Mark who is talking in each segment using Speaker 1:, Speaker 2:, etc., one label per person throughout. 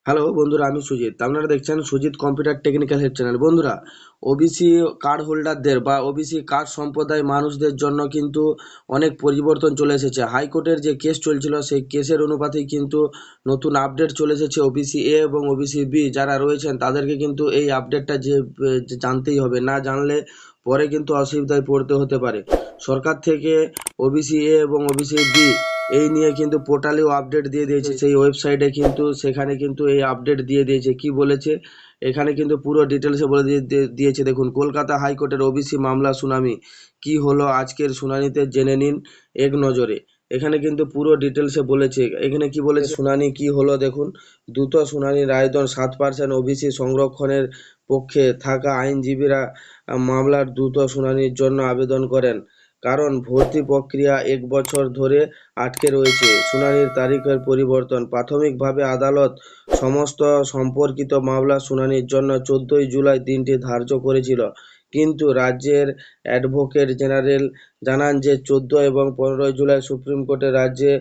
Speaker 1: Hello বন্ধুরা, আমি সুজিত। আপনারা দেখছেন Sujit computer technical help channel. বন্ধুরা, ওবিসি কার্ড হোল্ডারদের বা ওবিসি কার্ড সম্প্রদায় মানুষদের জন্য কিন্তু অনেক পরিবর্তন চলে এসেছে। হাইকোর্টের যে কেস চলছিল সেই কেসের অনুপাতেই কিন্তু নতুন আপডেট চলে এসেছে। ওবিসি এ এবং ওবিসি বি যারা রয়েছেন তাদেরকে কিন্তু এই আপডেটটা যে জানতেই হবে, না জানলে পরে কিন্তু অসুবিধায় পড়তে হতে পারে। সরকার থেকে ওবিসি এ এবং ওবিসি বি এই নিয়ে কিন্তু পোর্টালেও আপডেট দিয়ে দিয়েছে, সেই ওয়েবসাইটে কিন্তু সেখানে কিন্তু এই আপডেট দিয়ে দিয়েছে। কি বলেছে এখানে কিন্তু পুরো ডিটেলসে বলে দিয়েছে। দেখুন, কলকাতা হাইকোর্টের ওবিসি মামলা শুনানি কি হলো আজকের শুনানিতে জেনে নিন এক নজরে। এখানে কিন্তু পুরো ডিটেলসে বলেছে। এখানে কি বলেছে, শুনানি কি হলো দেখুন। দ্রুত শুনানির আবেদন 7% ওবিসি সংরক্ষণের পক্ষে থাকা আইনজীবীরা মামলার দ্রুত শুনানির জন্য আবেদন করেন, কারণ ভর্তি প্রক্রিয়া 1 বছর ধরে আটকে রয়েছে। শুনানির তারিখের পরিবর্তন। প্রাথমিকভাবে আদালত সমস্ত সম্পর্কিত মামলা শুনানির জন্য 14 জুলাই দিনটি ধার্য করেছিল, কিন্তু রাজ্যের অ্যাডভোকেট জেনারেল জানান যে 14 এবং 15 জুলাই সুপ্রিম কোর্টে রাজ্যে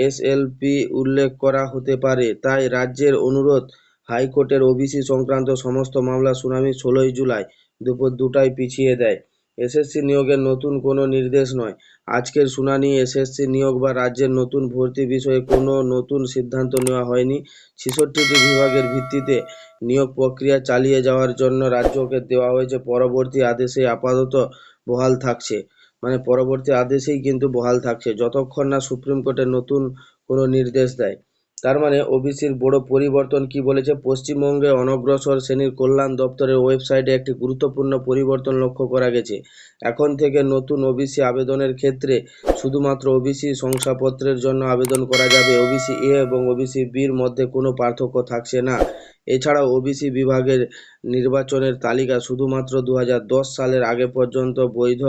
Speaker 1: এসএলপি উল্লেখ করা হতে পারে। তাই রাজ্যের অনুরোধ হাইকোর্টের ওবিসি সংক্রান্ত সমস্ত মামলা শুনানি 16 জুলাই দুপুর 2টায় পিছিয়ে দেয়। এসএসসি নিয়োগের নতুন কোনো নির্দেশ নয়। আজকের শুনানি এসএসসি নিয়োগ বা রাজ্যের নতুন ভর্তি বিষয়ে কোনো নতুন সিদ্ধান্ত নেওয়া হয়নি। 66টি বিভাগের ভিত্তিতে নিয়োগ প্রক্রিয়া চালিয়ে যাওয়ার জন্য রাজ্যকে দেওয়া হয়েছে পরবর্তী আদেশে আপাতত বহাল থাকছে। মানে পরবর্তী আদেশেই কিন্তু বহাল থাকছে যতক্ষণ না সুপ্রিম কোর্টের নতুন কোনো নির্দেশ দেয়। তার মানে ওবিসির বড় পরিবর্তন কি বলেছে, পশ্চিমবঙ্গে অনগ্রসর শ্রেণীর কল্যাণ দপ্তরের ওয়েবসাইটে একটি গুরুত্বপূর্ণ পরিবর্তন লক্ষ্য করা গেছে। এখন থেকে নতুন ওবিসি আবেদনের ক্ষেত্রে শুধুমাত্র ওবিসি শংসাপত্রের জন্য আবেদন করা যাবে। ওবিসি এ এবং ওবিসি বির মধ্যে কোনো পার্থক্য থাকছে না। এছাড়াও ওবিসি বিভাগের নির্বাচনের তালিকা শুধুমাত্র 2010 সালের আগে পর্যন্ত বৈধ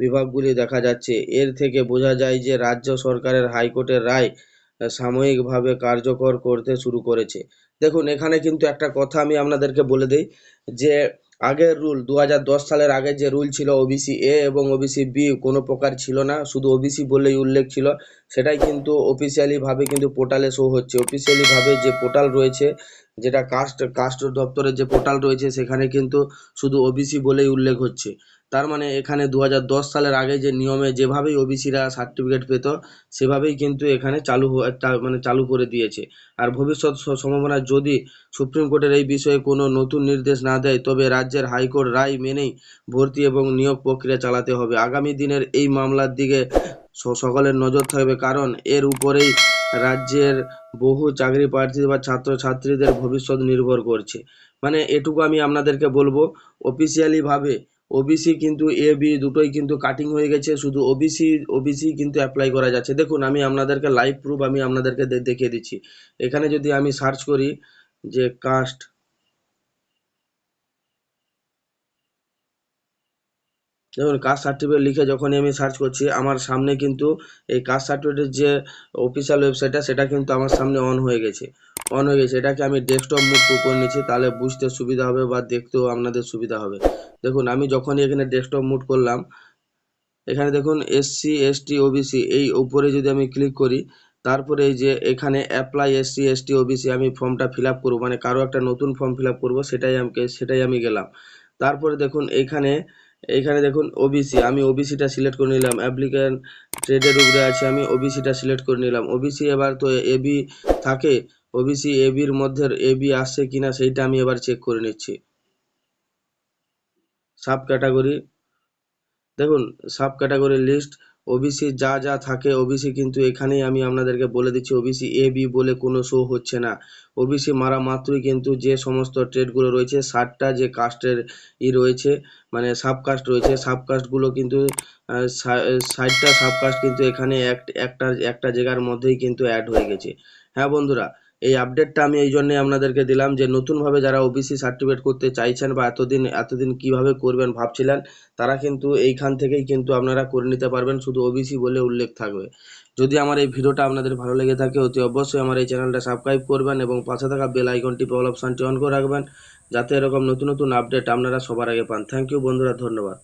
Speaker 1: বিভাগগুলি দেখা যাচ্ছে। এর থেকে বোঝা যায় যে রাজ্য সরকারের হাইকোর্টের রায় সাময়িকভাবে কার্যকর করতে শুরু করেছে। দেখুন, এখানে কিন্তু একটা কথা আমি আপনাদেরকে বলে দিই যে আগের রুল 2010 সালের আগে যে রুল ছিল, ওবিসি এ এবং ওবিসি বি কোনো প্রকার ছিল না, শুধু ওবিসি বলেই উল্লেখ ছিল। সেটাই কিন্তু অফিসিয়ালি ভাবে কিন্তু পোর্টালে শো হচ্ছে। অফিসিয়ালি ভাবে যে পোর্টাল রয়েছে, যেটা কাস্ট দপ্তরের যে পোর্টাল রয়েছে, সেখানে কিন্তু শুধু ওবিসি বলেই উল্লেখ হচ্ছে। তার মানে এখানে 2010 সালের আগে যে নিয়মে যেভাবেই ওবিসিরা সার্টিফিকেট পেত, সেভাবেই কিন্তু এখানে মানে চালু করে দিয়েছে। আর ভবিষ্যৎ সম্ভাবনায় যদি সুপ্রিম কোর্টের এই বিষয়ে কোনো নতুন নির্দেশ না দেয়, তবে রাজ্যের হাইকোর্ট রায় মেনেই ভর্তি এবং নিয়োগ প্রক্রিয়া চালাতে হবে। আগামী দিনের এই মামলার দিকে সকলের নজর থাকবে, কারণ এর উপরেই রাজ্যের বহু চাকরি প্রার্থী বা ছাত্রছাত্রীদের ভবিষ্যৎ নির্ভর করছে। মানে এটুকু আমি আপনাদেরকে বলবো, অফিসিয়ালি ভাবে ওবিসি কিন্তু এ বি দুটোই কিন্তু কাটিং হয়ে গেছে, শুধু ওবিসি কিন্তু অ্যাপ্লাই করা যাচ্ছে। দেখুন, আমি আপনাদেরকে লাইভ প্রুফ আমি আপনাদেরকে দেখিয়ে দিচ্ছি। এখানে যদি আমি সার্চ করি যে কাস্ট, দেখুন কাস্ট সার্টিফিকেট লিখে যখনই আমি সার্চ করছি, আমার সামনে কিন্তু এই কাস্ট সার্টিফিকেটের যে অফিসিয়াল ওয়েবসাইটটা, সেটা কিন্তু আমার সামনে অন হয়ে গেছে। এটাকে আমি ডেস্কটপ মুড করে নিচ্ছি, তাহলে বুঝতে সুবিধা হবে বা দেখতেও আপনাদের সুবিধা হবে। দেখুন, আমি যখনই এখানে ডেস্কটপ মুড করলাম, এখানে দেখুন এসসি এসটি ওবিসি এই উপরে যদি আমি ক্লিক করি, তারপরে এই যে এখানে অ্যাপ্লাই এসসি এসটি ওবিসি আমি ফর্মটা ফিল আপ করবো, মানে কারো একটা নতুন ফর্ম ফিল আপ করবো, সেটাই আমি গেলাম। তারপরে দেখুন এইখানে এইখানে দেখুন ওবিসি, আমি ওবিসিটা সিলেক্ট করে নিলাম। অ্যাপ্লিক্যান্ট ট্রেডের উপরে আছে, আমি ওবিসিটা সিলেক্ট করে নিলাম। ওবিসি এবার তো এবি থাকে, ওবিসি এবির মধ্যে এবি আসছে কিনা সেইটা আমি এবার চেক করে নিচ্ছি। সাব ক্যাটাগরি, দেখুন সাব ক্যাটাগরি লিস্ট, ওবিসি যা যা থাকে ওবিসি কিন্তু এখানেই আমি আপনাদেরকে বলে দিচ্ছি, ওবিসি এ বি বলে কোনো শো হচ্ছে না। ওবিসি মারা মাত্রই কিন্তু যে সমস্ত ট্রেডগুলো রয়েছে, 60টা যে কাস্টের রয়েছে, মানে সাবকাস্ট রয়েছে, সাবকাস্টগুলো কিন্তু 60টা সাবকাস্ট কিন্তু এখানে একটা একটা জায়গার মধ্যেই কিন্তু অ্যাড হয়ে গেছে। হ্যাঁ বন্ধুরা, এই আপডেটটা আমি এই জন্যই আপনাদেরকে দিলাম যে নতুনভাবে যারা ওবিসি সার্টিফিকেট করতে চাইছেন বা এতদিন কিভাবে করবেন ভাবছিলেন, তারা কিন্তু এইখান থেকেই কিন্তু আপনারা করে নিতে পারবেন, শুধু ওবিসি বলে উল্লেখ থাকবে। যদি আমার এই ভিডিওটা আপনাদের ভালো লেগে থাকে, অতি অবশ্যই আমার এই চ্যানেলটা সাবস্ক্রাইব করবেন এবং পাশে থাকা বেল আইকনটি অল অপশানটি অন করে রাখবেন, যাতে এরকম নতুন নতুন আপডেট আপনারা সবার আগে পান। থ্যাংক ইউ বন্ধুরা, ধন্যবাদ।